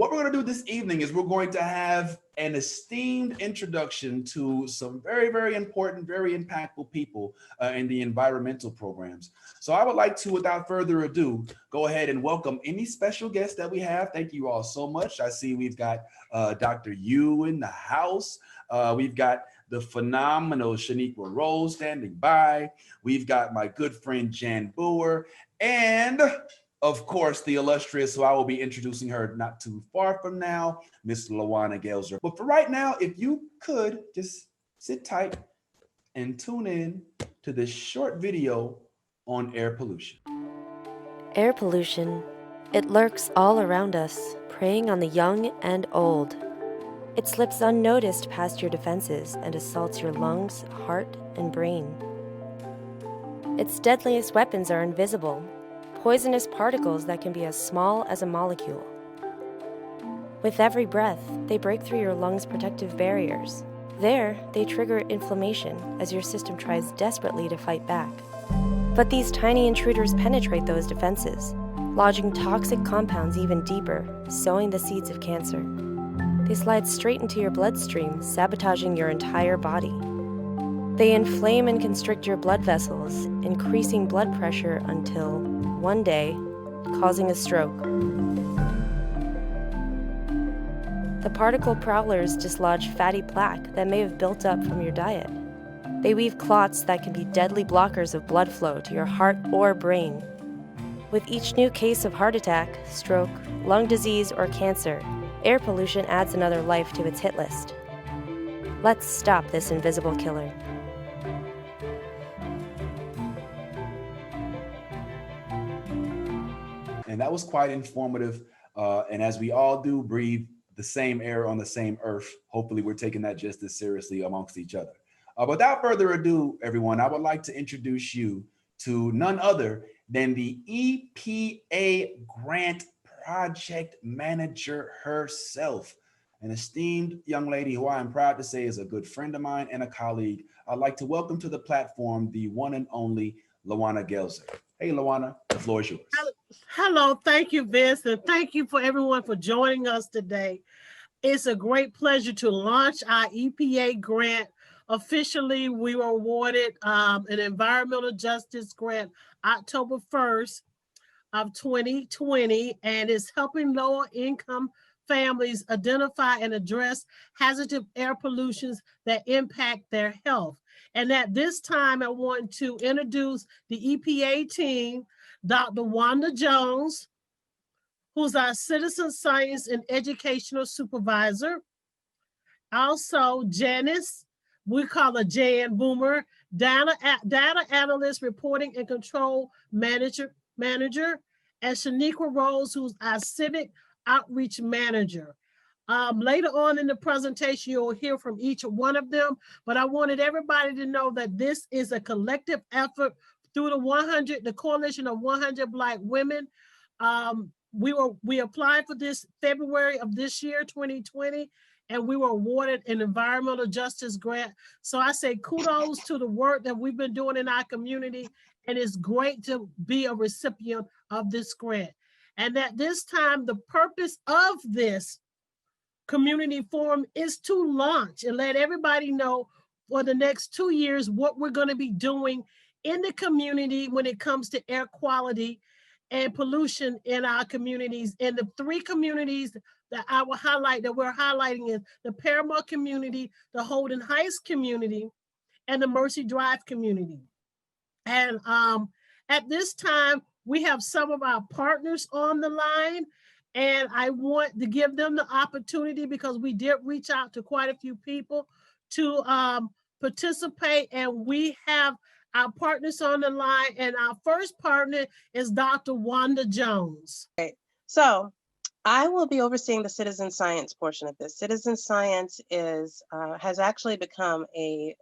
what we're going to do this evening is we're going to have an esteemed introduction to some very, very important, very impactful people in the environmental programs. So I would like to, without further ado, go ahead and welcome any special guests that we have. Thank you all so much. I see we've got Dr. Yu in the house. We've got the phenomenal Shaniqua Rose standing by. We've got my good friend Jan Boer, and of course, the illustrious, who I will be introducing her not too far from now, Miss Lawana Gelzer. But for right now, if you could just sit tight and tune in to this short video on air pollution. Air pollution. It lurks all around us, preying on the young and old. It slips unnoticed past your defenses and assaults your lungs, heart, and brain. Its deadliest weapons are invisible, poisonous particles that can be as small as a molecule. With every breath, they break through your lungs' protective barriers. There, they trigger inflammation as your system tries desperately to fight back. But these tiny intruders penetrate those defenses, lodging toxic compounds even deeper, sowing the seeds of cancer. They slide straight into your bloodstream, sabotaging your entire body. They inflame and constrict your blood vessels, increasing blood pressure until, one day, causing a stroke. The particle prowlers dislodge fatty plaque that may have built up from your diet. They weave clots that can be deadly blockers of blood flow to your heart or brain. With each new case of heart attack, stroke, lung disease, or cancer, air pollution adds another life to its hit list. Let's stop this invisible killer. And that was quite informative. And as we all do breathe the same air on the same earth, hopefully we're taking that just as seriously amongst each other. Without further ado, everyone, I would like to introduce you to none other than the EPA grant project manager herself, an esteemed young lady who I am proud to say is a good friend of mine and a colleague. I'd like to welcome to the platform the one and only Lawana Gelzer. Hey, Lawana, the floor is yours. Hello, thank you, Vince, and thank you for everyone for joining us today. It's a great pleasure to launch our EPA grant. Officially, we were awarded an environmental justice grant October 1st of 2020, and it's helping lower income families identify and address hazardous air pollutions that impact their health. And at this time, I want to introduce the EPA team, Dr. Wanda Jones, who's our citizen science and educational supervisor. Also, Janice, we call her Jan Boomer, data analyst, reporting and control manager, and Shaniqua Rose, who's our civic outreach manager. Later on in the presentation, you'll hear from each one of them, but I wanted everybody to know that this is a collective effort through the Coalition of 100 Black Women. We applied for this February of this year, 2020, and we were awarded an environmental justice grant. So I say kudos to the work that we've been doing in our community, and it's great to be a recipient of this grant. And at this time, the purpose of this community forum is to launch and let everybody know for the next 2 years what we're going to be doing in the community when it comes to air quality and pollution in our communities. And the 3 communities that I will highlight, that we're highlighting, is the Parramore community, the Holden Heights community, and the Mercy Drive community. And at this time, we have some of our partners on the line, and I want to give them the opportunity, because we did reach out to quite a few people to participate, and we have our partners on the line, and our first partner is Dr. Wanda Jones. Okay. So I will be overseeing the citizen science portion of this. Citizen science has actually become a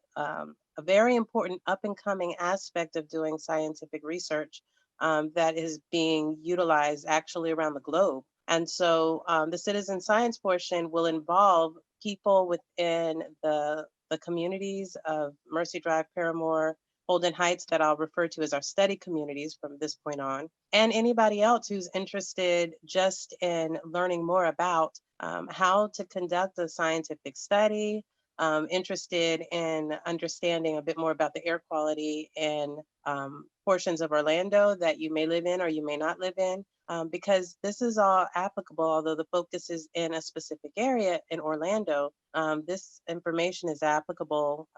very important up-and-coming aspect of doing scientific research that is being utilized actually around the globe. And so the citizen science portion will involve people within the communities of Mercy Drive, Parramore, Holden Heights that I'll refer to as our study communities from this point on, and anybody else who's interested just in learning more about how to conduct a scientific study, interested in understanding a bit more about the air quality in portions of Orlando that you may live in or you may not live in, because this is all applicable, although the focus is in a specific area in Orlando. This information is applicable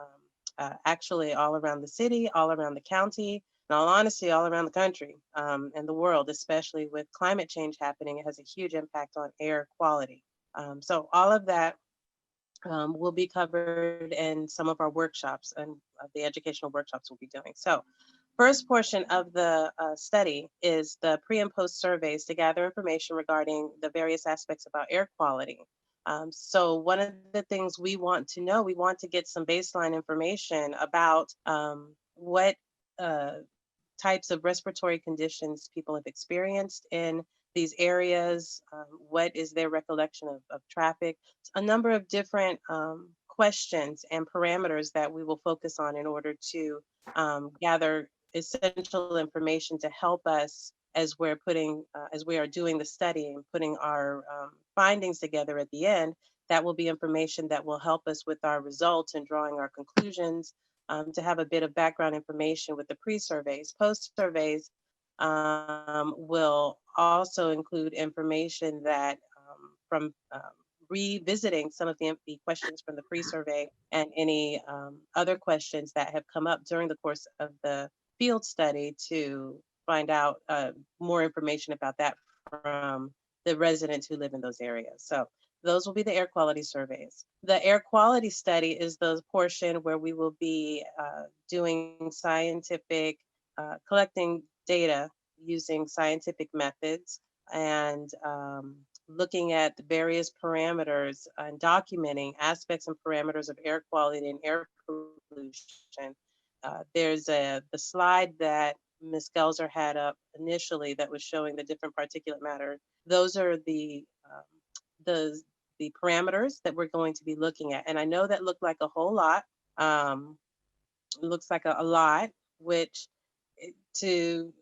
actually all around the city, all around the county, in all honesty, all around the country and the world, especially with climate change happening. It has a huge impact on air quality. So all of that will be covered in some of our workshops and the educational workshops we'll be doing. So first portion of the study is the pre and post surveys to gather information regarding the various aspects about air quality. So one of the things we want to know, we want to get some baseline information about what types of respiratory conditions people have experienced in these areas, what is their recollection of traffic, a number of different questions and parameters that we will focus on in order to gather essential information to help us as we're putting, as we are doing the study and putting our findings together at the end. That will be information that will help us with our results and drawing our conclusions, to have a bit of background information with the pre-surveys. Post-surveys will also include information that from revisiting some of the questions from the pre-survey and any other questions that have come up during the course of the field study to find out more information about that from the residents who live in those areas. So those will be the air quality surveys. The air quality study is the portion where we will be doing scientific, collecting data using scientific methods and looking at the various parameters and documenting aspects and parameters of air quality and air pollution. There's the slide that Ms. Gelser had up initially that was showing the different particulate matter. Those are the parameters that we're going to be looking at. And I know that looked like a whole lot. Looks like a lot, which to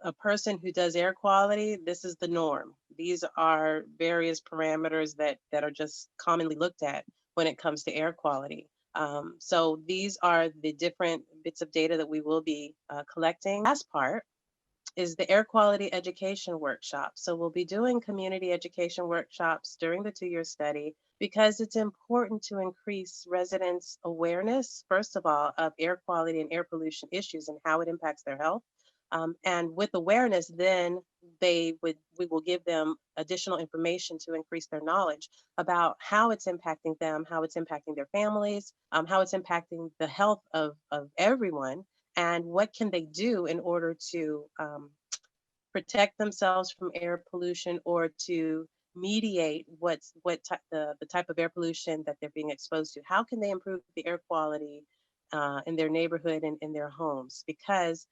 a person who does air quality, this is the norm. These are various parameters that are just commonly looked at when it comes to air quality. So these are the different bits of data that we will be collecting. Last part is the air quality education workshop. So we'll be doing community education workshops during the 2-year study because it's important to increase residents' awareness, first of all, of air quality and air pollution issues and how it impacts their health. And with awareness, then we will give them additional information to increase their knowledge about how it's impacting them, how it's impacting their families, how it's impacting the health of everyone, and what can they do in order to protect themselves from air pollution or to mediate the type of air pollution that they're being exposed to. How can they improve the air quality in their neighborhood and in their homes? Because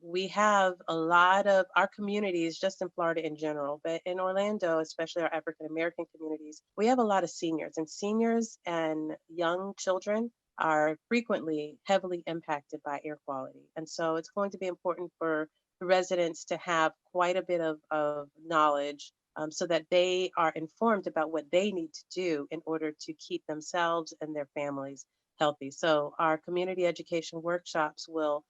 we have a lot of our communities, just in Florida in general, but in Orlando, especially our African American communities, we have a lot of seniors, and seniors and young children are frequently heavily impacted by air quality. And so it's going to be important for the residents to have quite a bit of knowledge so that they are informed about what they need to do in order to keep themselves and their families healthy. So our community education workshops will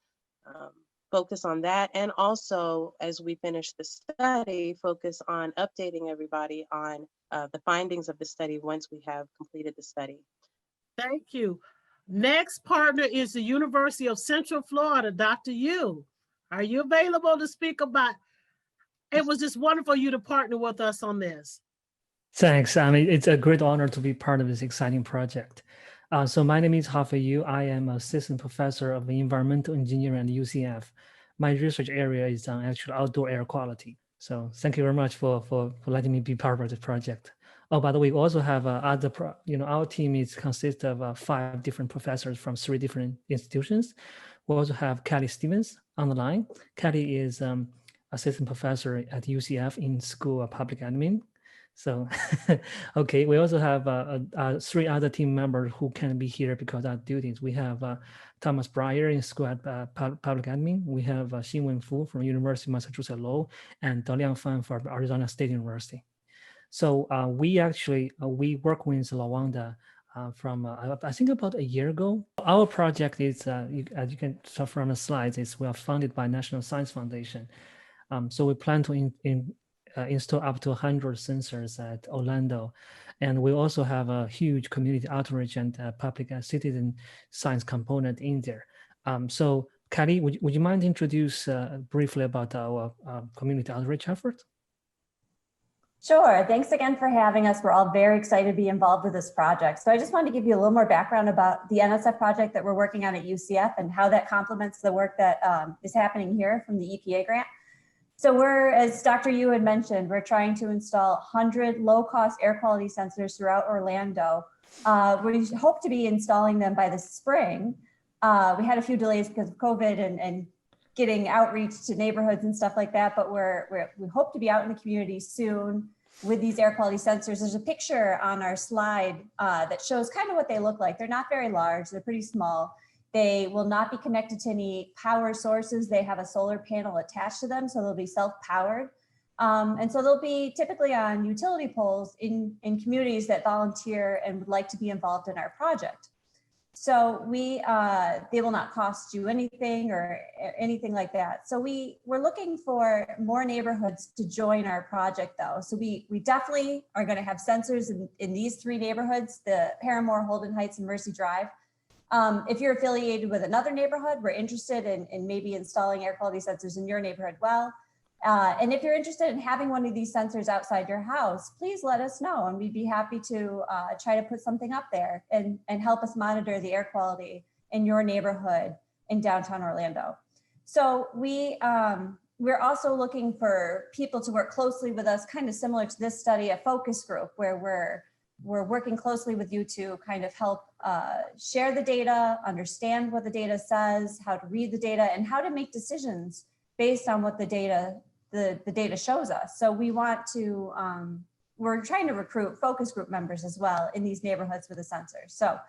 focus on that. And also, as we finish the study, focus on updating everybody on the findings of the study once we have completed the study. Thank you. Next partner is the University of Central Florida, Dr. Yu. Are you available to speak about? It was just wonderful you to partner with us on this. Thanks. I mean, it's a great honor to be part of this exciting project. So my name is Hafei Yu. I am assistant professor of environmental engineering at UCF. My research area is on actual outdoor air quality. So thank you very much for letting me be part of this project. Oh, by the way, we also have our team consists of 5 different professors from 3 different institutions. We also have Kelly Stevens on the line. Kelly is assistant professor at UCF in School of Public Admin. So, okay, we also have 3 other team members who can be here because of duties. We have Thomas Breyer in School at Public Admin. We have Xinwen Fu from University of Massachusetts Lowell, and Daliang Fan from Arizona State University. So we actually, we work with Lawanda from, I think about a year ago. Our project is, as you can tell from the slides, is we are funded by National Science Foundation. So we plan to install up to 100 sensors at Orlando. And we also have a huge community outreach and public citizen science component in there. So Kelly, would you mind introduce briefly about our community outreach effort? Sure. Thanks again for having us. We're all very excited to be involved with this project. So I just wanted to give you a little more background about the NSF project that we're working on at UCF and how that complements the work that is happening here from the EPA grant. So we're, as Dr. Yu had mentioned, we're trying to install 100 low-cost air quality sensors throughout Orlando. We hope to be installing them by the spring. We had a few delays because of COVID and getting outreach to neighborhoods and stuff like that, but we hope to be out in the community soon with these air quality sensors. There's a picture on our slide that shows kind of what they look like. They're not very large, they're pretty small. They will not be connected to any power sources. They have a solar panel attached to them, so they'll be self-powered. And so they'll be typically on utility poles in communities that volunteer and would like to be involved in our project. So they will not cost you anything or anything like that. So we're looking for more neighborhoods to join our project though. So we definitely are going to have sensors in these 3 neighborhoods, the Parramore, Holden Heights, and Mercy Drive. If you're affiliated with another neighborhood, we're interested in maybe installing air quality sensors in your neighborhood well. And if you're interested in having one of these sensors outside your house, please let us know and we'd be happy to try to put something up there and help us monitor the air quality in your neighborhood in downtown Orlando. So we're also looking for people to work closely with us, kind of similar to this study, a focus group where we're working closely with you to kind of help share the data, understand what the data says, how to read the data, and how to make decisions based on what the data shows us. So we want to, we're trying to recruit focus group members as well in these neighborhoods with the sensors. So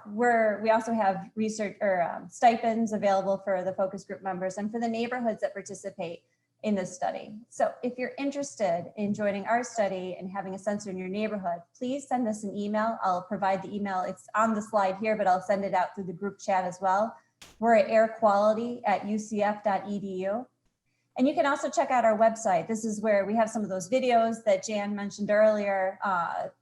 we also have research or stipends available for the focus group members and for the neighborhoods that participate in this study. So if you're interested in joining our study and having a sensor in your neighborhood, please send us an email. I'll provide the email. It's on the slide here, but I'll send it out through the group chat as well. We're at airquality@ucf.edu. And you can also check out our website. This is where we have some of those videos that Jan mentioned earlier,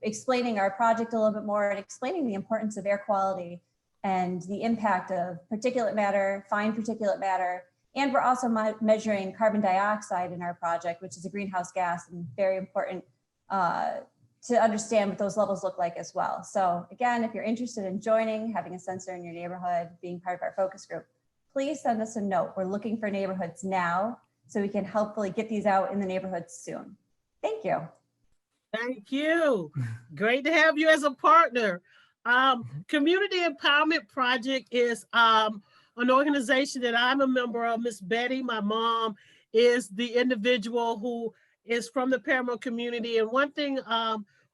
explaining our project a little bit more and explaining the importance of air quality and the impact of particulate matter, fine particulate matter. And we're also measuring carbon dioxide in our project, which is a greenhouse gas and very important to understand what those levels look like as well. So again, if you're interested in joining, having a sensor in your neighborhood, being part of our focus group, please send us a note. We're looking for neighborhoods now, so we can hopefully get these out in the neighborhoods soon. Thank you. Thank you. Great to have you as a partner. Community Empowerment Project is an organization that I'm a member of. Miss Betty, my mom, is the individual who is from the Parramore community. And one thing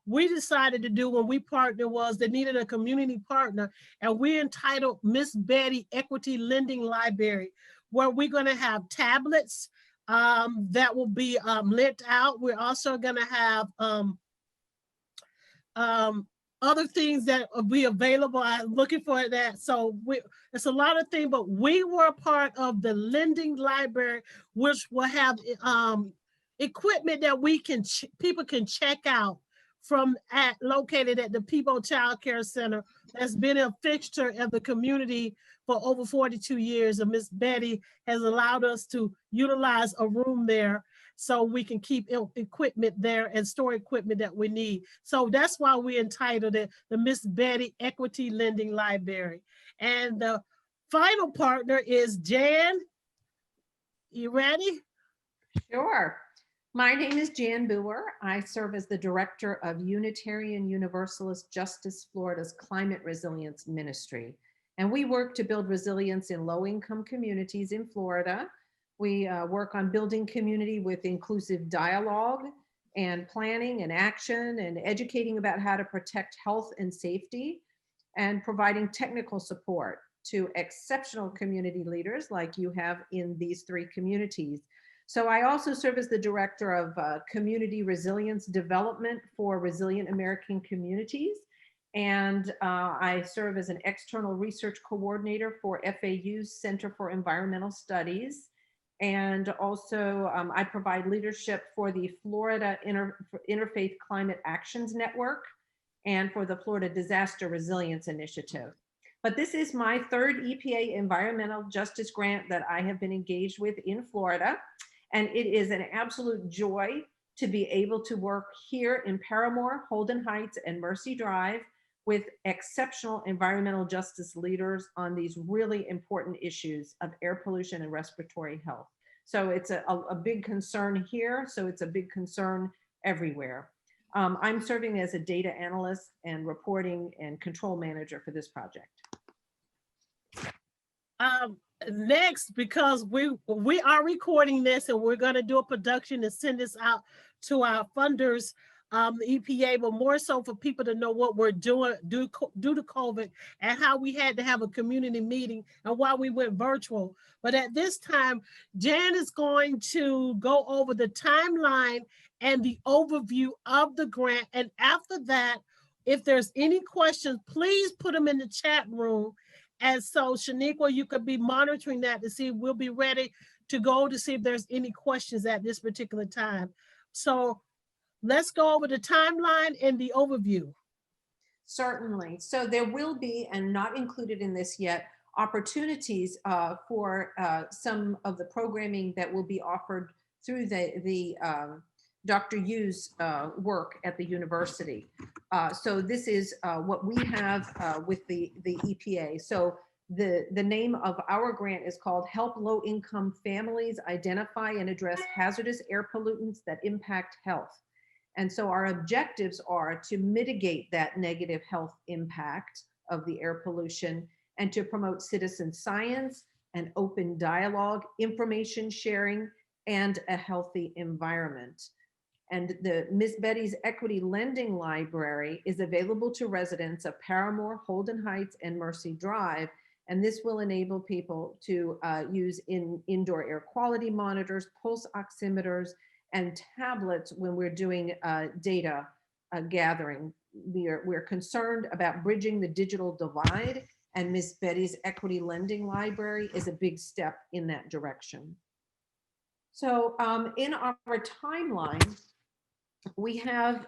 we decided to do when we partnered was they needed a community partner, and we entitled Miss Betty Equity Lending Library, where we're going to have tablets that will be lent out. We're also going to have other things that will be available. I'm looking for that. So it's a lot of things, but we were part of the lending library, which will have equipment that people can check out located at the Peebo Child Care Center that's been a fixture of the community for over 42 years. And Miss Betty has allowed us to utilize a room there so we can keep equipment there and store equipment that we need. So that's why we entitled it the Miss Betty Equity Lending Library. And the final partner is Jan. You ready? Sure. My name is Jan Boer. I serve as the Director of Unitarian Universalist Justice Florida's Climate Resilience Ministry. And we work to build resilience in low-income communities in Florida. We work on building community with inclusive dialogue and planning and action and educating about how to protect health and safety, and providing technical support to exceptional community leaders like you have in these 3 communities. So I also serve as the director of community resilience development for Resilient American Communities. And I serve as an external research coordinator for FAU's Center for Environmental Studies. And also I provide leadership for the Florida Interfaith Climate Actions Network and for the Florida Disaster Resilience Initiative. But this is my 3rd EPA environmental justice grant that I have been engaged with in Florida. And it is an absolute joy to be able to work here in Parramore, Holden Heights, and Mercy Drive with exceptional environmental justice leaders on these really important issues of air pollution and respiratory health. So it's a big concern here. So it's a big concern everywhere. I'm serving as a data analyst and reporting and control manager for this project. Next, because we are recording this and we're going to do a production and send this out to our funders, the EPA, but more so for people to know what we're doing due to COVID and how we had to have a community meeting and why we went virtual. But at this time, Jan is going to go over the timeline and the overview of the grant. And after that, if there's any questions, please put them in the chat room. And so, Shaniqua, you could be monitoring that to see, we'll be ready to go to see if there's any questions at this particular time. So let's go over the timeline and the overview. Certainly. So there will be, and not included in this yet, opportunities for some of the programming that will be offered through the Dr. Yu's work at the university. So this is what we have with the EPA. So the name of our grant is called Help Low-Income Families Identify and Address Hazardous Air Pollutants That Impact Health. And so our objectives are to mitigate that negative health impact of the air pollution and to promote citizen science and open dialogue, information sharing, and a healthy environment. And the Miss Betty's Equity Lending Library is available to residents of Parramore, Holden Heights, and Mercy Drive. And this will enable people to use indoor air quality monitors, pulse oximeters, and tablets when we're doing data gathering. We're concerned about bridging the digital divide, and Miss Betty's Equity Lending Library is a big step in that direction. So in our timeline, we have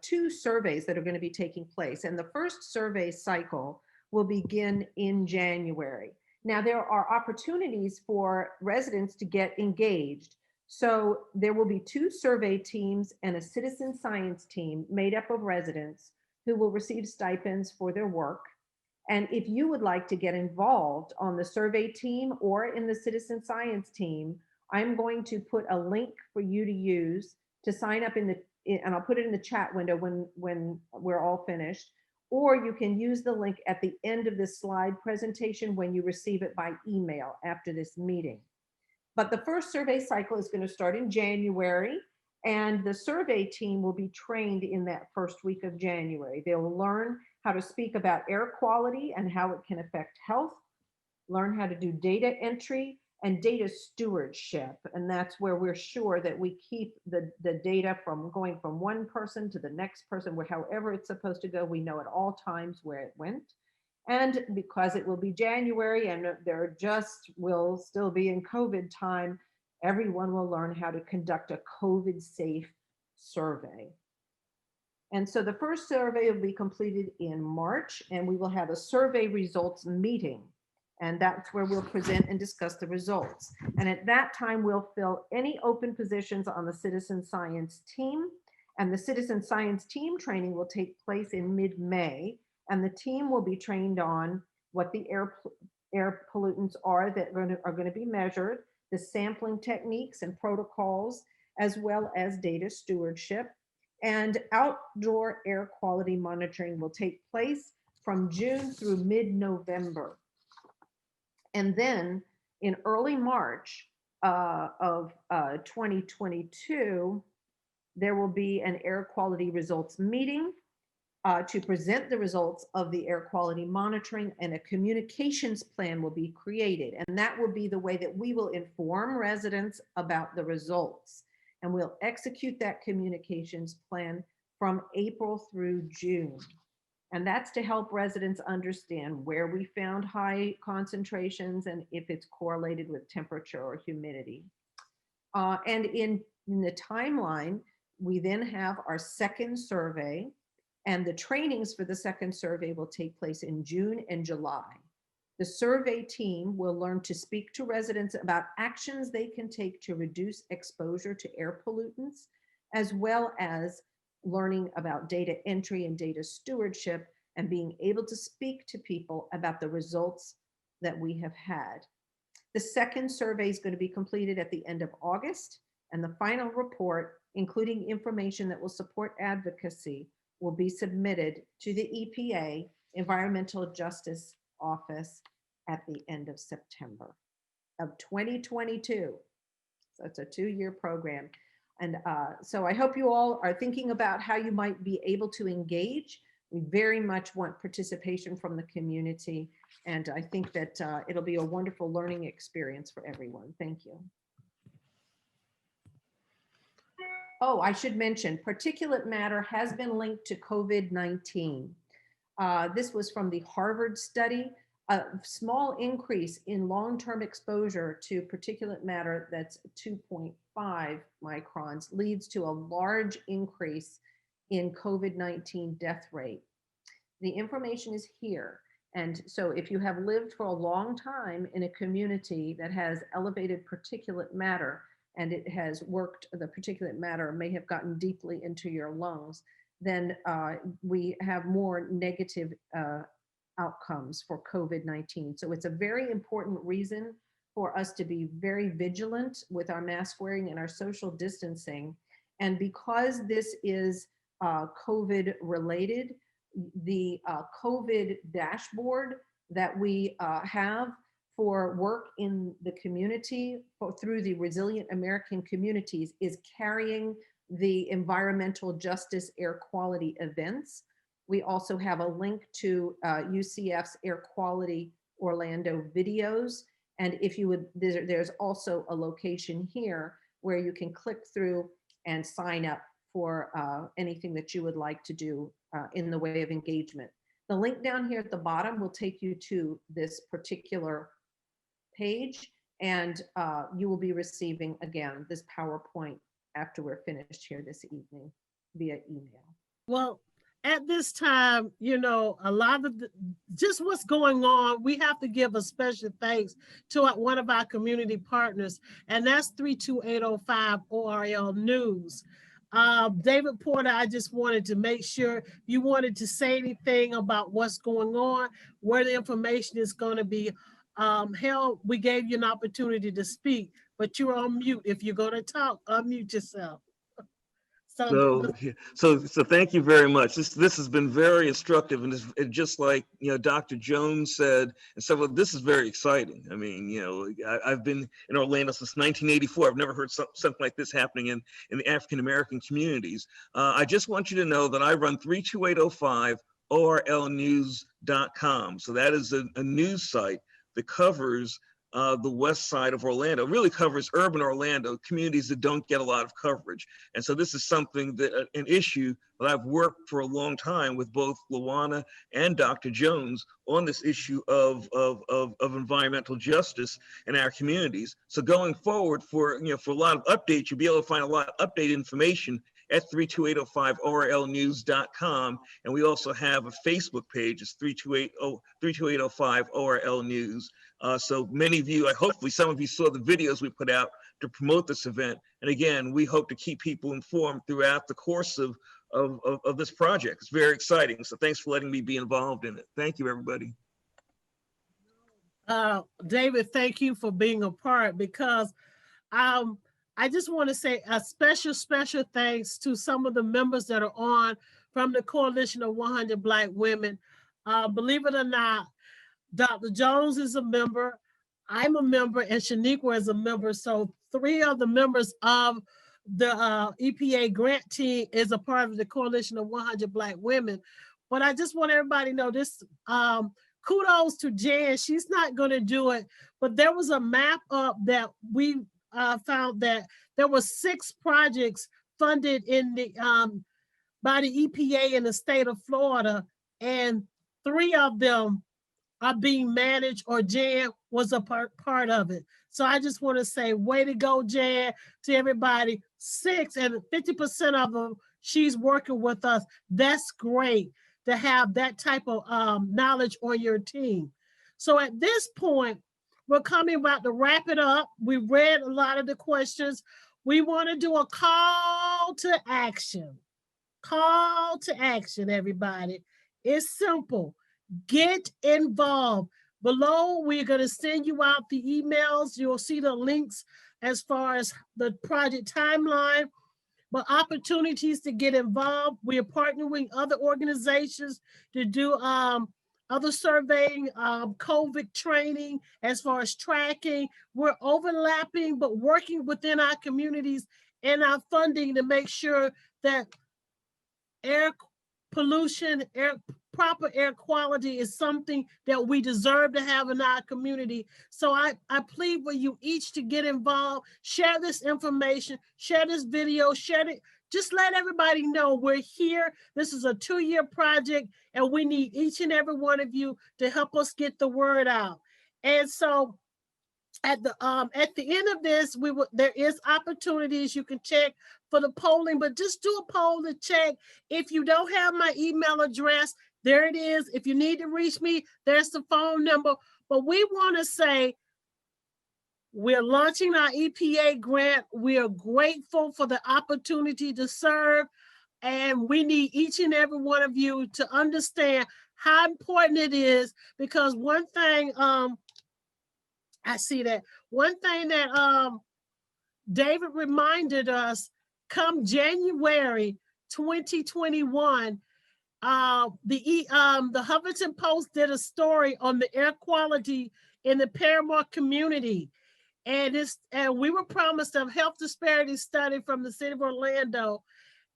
2 surveys that are going to be taking place, and the first survey cycle will begin in January. Now, there are opportunities for residents to get engaged. So there will be 2 survey teams and a citizen science team made up of residents who will receive stipends for their work. And if you would like to get involved on the survey team or in the citizen science team, I'm going to put a link for you to use to sign up and I'll put it in the chat window when we're all finished, or you can use the link at the end of this slide presentation when you receive it by email after this meeting. But the first survey cycle is going to start in January, and the survey team will be trained in that first week of January. They will learn how to speak about air quality and how it can affect health, learn how to do data entry and data stewardship. And that's where we're sure that we keep the data from going from one person to the next person, where however it's supposed to go, we know at all times where it went. And because it will be January and there just will still be in COVID time, everyone will learn how to conduct a COVID safe survey. And so the first survey will be completed in March, and we will have a survey results meeting. And that's where we'll present and discuss the results. And at that time, we'll fill any open positions on the citizen science team. And the citizen science team training will take place in mid-May. And the team will be trained on what the air pollutants are that are going to be measured, the sampling techniques and protocols, as well as data stewardship. And outdoor air quality monitoring will take place from June through mid-November. And then in early March of 2022, There will be an air quality results meeting to present the results of the air quality monitoring, and a communications plan will be created. And that will be the way that we will inform residents about the results. And we'll execute that communications plan from April through June. And that's to help residents understand where we found high concentrations and if it's correlated with temperature or humidity. And in the timeline, we then have our second survey, and the trainings for the second survey will take place in June and July. The survey team will learn to speak to residents about actions they can take to reduce exposure to air pollutants, as well as learning about data entry and data stewardship, and being able to speak to people about the results that we have had. The second survey is going to be completed at the end of August, and the final report, including information that will support advocacy, will be submitted to the EPA Environmental Justice Office at the end of September of 2022. So it's a 2-year program. And so I hope you all are thinking about how you might be able to engage. We very much want participation from the community. And I think that it'll be a wonderful learning experience for everyone. Thank you. Oh, I should mention, particulate matter has been linked to COVID-19. This was from the Harvard study. A small increase in long-term exposure to particulate matter that's 2.5 microns leads to a large increase in COVID-19 death rate. The information is here. And so if you have lived for a long time in a community that has elevated particulate matter, and it has worked, the particulate matter may have gotten deeply into your lungs, then we have more negative outcomes for COVID-19. So it's a very important reason for us to be very vigilant with our mask wearing and our social distancing. And because this is COVID related, the COVID dashboard that we have for work in the community through the Resilient American Communities is carrying the environmental justice air quality events. We also have a link to UCF's air quality Orlando videos. And if you would, there's also a location here where you can click through and sign up for anything that you would like to do in the way of engagement. The link down here at the bottom will take you to this particular page, and you will be receiving, again, this PowerPoint after we're finished here this evening via email. Well, at this time, you know, a lot of just what's going on, we have to give a special thanks to one of our community partners, and that's 32805 ORL News. David Porter, I just wanted to make sure you wanted to say anything about what's going on, where the information is going to be held. We gave you an opportunity to speak, but you're on mute. If you're going to talk, unmute yourself. So thank you very much. This has been very instructive, and it's just like, you know, Dr. Jones said, and so this is very exciting. I mean, you know, I've been in Orlando since 1984. I've never heard something like this happening in the African American communities. I just want you to know that I run 32805 orlnews.com. So that is a news site that covers the west side of Orlando. It really covers urban Orlando, communities that don't get a lot of coverage. And so this is something that an issue that I've worked for a long time with both Luana and Dr. Jones on this issue of environmental justice in our communities. So going forward, for a lot of updates, you'll be able to find a lot of updated information at 32805orlnews.com. And we also have a Facebook page. It's 32805 ORL News. So many of you, hopefully some of you saw the videos we put out to promote this event. And again, we hope to keep people informed throughout the course of this project. It's very exciting. So thanks for letting me be involved in it. Thank you, everybody. David, thank you for being a part, because I just want to say a special thanks to some of the members that are on from the Coalition of 100 Black Women. Believe it or not, Dr. Jones is a member, I'm a member, and Shaniqua is a member. So 3 of the members of the EPA grant team is a part of the Coalition of 100 Black Women. But I just want everybody to know this, kudos to Jan. She's not going to do it, but there was a map up that we found that there were 6 projects funded in the by the EPA in the state of Florida, and 3 of them are being managed, or Jan was a part of it. So I just want to say, way to go, Jan, to everybody. 6 and 50% of them, she's working with us. That's great to have that type of knowledge on your team. So at this point, we're coming about to wrap it up. We read a lot of the questions. We want to do a call to action. Call to action, everybody. It's simple. Get involved. Below, we're going to send you out the emails. You'll see the links as far as the project timeline, but opportunities to get involved. We are partnering with other organizations to do other surveying, COVID training, as far as tracking. We're overlapping, but working within our communities and our funding to make sure that air pollution, proper air quality is something that we deserve to have in our community. So I plead with you each to get involved, share this information, share this video, share it. Just let everybody know we're here. This is a 2-year project, and we need each and every one of you to help us get the word out. And so at the end of this, there is opportunities you can check for the polling, but just do a poll to check. If you don't have my email address, there it is. If you need to reach me, there's the phone number. But we want to say we're launching our EPA grant. We are grateful for the opportunity to serve, and we need each and every one of you to understand how important it is, because one thing I see that one thing that David reminded us, come January 2021, the Huffington Post did a story on the air quality in the Parramore community, and we were promised a health disparity study from the city of Orlando,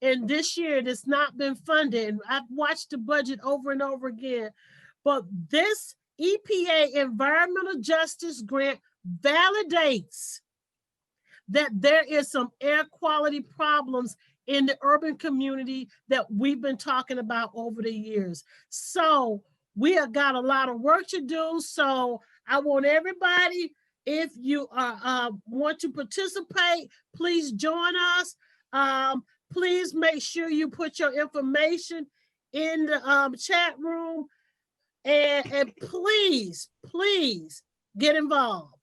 and this year it has not been funded. I've watched the budget over and over again, but this EPA Environmental Justice Grant validates that there is some air quality problems in the urban community that we've been talking about over the years. So we have got a lot of work to do. So I want everybody, if you want to participate, please join us. Please make sure you put your information in the chat room. And please, please get involved.